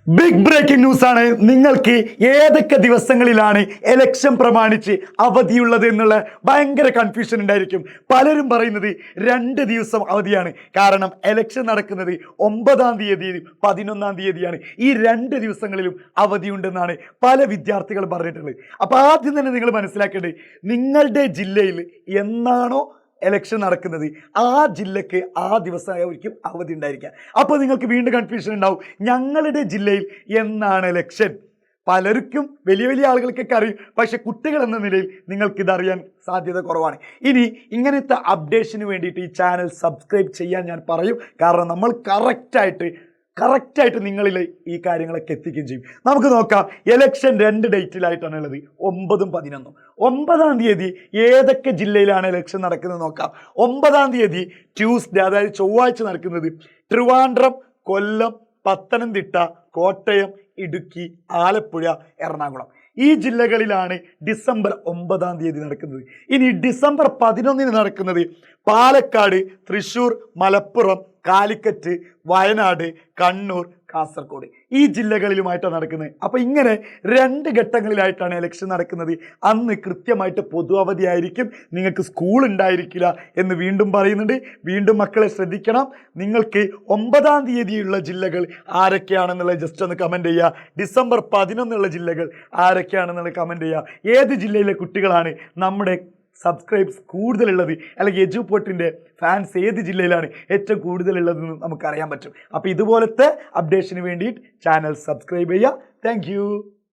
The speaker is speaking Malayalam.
ബിഗ് ബ്രേക്കിംഗ് ന്യൂസ് ആണ്. നിങ്ങൾക്ക് ഏതൊക്കെ ദിവസങ്ങളിലാണ് ഇലക്ഷൻ പ്രമാണിച്ച് അവധിയുള്ളത് എന്നുള്ള ഭയങ്കര കൺഫ്യൂഷൻ ഉണ്ടായിരിക്കും. പലരും പറയുന്നത് 2 ദിവസം അവധിയാണ്. കാരണം ഇലക്ഷൻ നടക്കുന്നത് 9-ാം തീയതിയും 11-ാം തീയതിയാണ്. ഈ 2 ദിവസങ്ങളിലും അവധിയുണ്ടെന്നാണ് പല വിദ്യാർത്ഥികൾ പറഞ്ഞിട്ടുള്ളത്. അപ്പോൾ ആദ്യം തന്നെ നിങ്ങൾ മനസ്സിലാക്കേണ്ടത്, നിങ്ങളുടെ ജില്ലയിൽ എന്നാണോ ഇലക്ഷൻ നടക്കുന്നത് ആ ജില്ലക്ക് ആ ദിവസമായിരിക്കും അവധി ഉണ്ടായിരിക്കുക. അപ്പോൾ നിങ്ങൾക്ക് വീണ്ടും കൺഫ്യൂഷൻ ഉണ്ടാവും, ഞങ്ങളുടെ ജില്ലയിൽ എന്നാണ് ഇലക്ഷൻ. പലർക്കും വലിയ വലിയ ആളുകൾക്കൊക്കെ അറിയും, പക്ഷെ കുട്ടികൾ എന്ന നിലയിൽ നിങ്ങൾക്ക് ഇതറിയാൻ സാധ്യത കുറവാണ്. ഇനി ഇങ്ങനത്തെ അപ്ഡേഷന് വേണ്ടിയിട്ട് ഈ ചാനൽ സബ്സ്ക്രൈബ് ചെയ്യാൻ ഞാൻ പറയും. കാരണം നമ്മൾ കറക്റ്റായിട്ട് നിങ്ങളിൽ ഈ കാര്യങ്ങളൊക്കെ എത്തിക്കുകയും ചെയ്യും. നമുക്ക് നോക്കാം. ഇലക്ഷൻ 2 ഡേറ്റിലായിട്ടാണ് ഉള്ളത്, 9ഉം 11ഉം. 9-ാം തീയതി ഏതൊക്കെ ജില്ലയിലാണ് ഇലക്ഷൻ നടക്കുന്നത് നോക്കാം. 9-ാം തീയതി ട്യൂസ്ഡേ, അതായത് ചൊവ്വാഴ്ച നടക്കുന്നത് ട്രിവാൻഡ്രം, കൊല്ലം, പത്തനംതിട്ട, കോട്ടയം, ഇടുക്കി, ആലപ്പുഴ, എറണാകുളം. ഈ ജില്ലകളിലാണ് ഡിസംബർ 9-ാം തീയതി നടക്കുന്നത്. ഇനി ഡിസംബർ 11-ന് നടക്കുന്നത് പാലക്കാട്, തൃശ്ശൂർ, മലപ്പുറം, കാലിക്കറ്റ്, വയനാട്, കണ്ണൂർ, കാസർഗോഡ്. ഈ ജില്ലകളിലുമായിട്ടാണ് നടക്കുന്നത്. അപ്പോൾ ഇങ്ങനെ 2 ഘട്ടങ്ങളിലായിട്ടാണ് ഇലക്ഷൻ നടക്കുന്നത്. അന്ന് കൃത്യമായിട്ട് പൊതു അവധിയായിരിക്കും, നിങ്ങൾക്ക് സ്കൂൾ ഉണ്ടായിരിക്കില്ല എന്ന് വീണ്ടും പറയുന്നുണ്ട്. വീണ്ടും മക്കളെ ശ്രദ്ധിക്കണം. നിങ്ങൾക്ക് 9-ാം തീയതിയുള്ള ജില്ലകൾ ആരൊക്കെയാണെന്നുള്ളത് ജസ്റ്റ് ഒന്ന് കമൻറ്റ് ചെയ്യുക. ഡിസംബർ 11 ജില്ലകൾ ആരൊക്കെയാണെന്നുള്ളത് കമൻറ്റ് ചെയ്യുക. ഏത് ജില്ലയിലെ കുട്ടികളാണ് നമ്മുടെ സബ്സ്ക്രൈബ്സ് കൂടുതലുള്ളത്, അല്ലെങ്കിൽ എജുപോർട്ടിൻ്റെ ഫാൻസ് ഏത് ജില്ലയിലാണ് ഏറ്റവും കൂടുതലുള്ളതെന്ന് നമുക്കറിയാൻ പറ്റും. അപ്പോൾ ഇതുപോലത്തെ അപ്ഡേഷന് വേണ്ടിയിട്ട് ചാനൽ സബ്സ്ക്രൈബ് ചെയ്യുക. താങ്ക്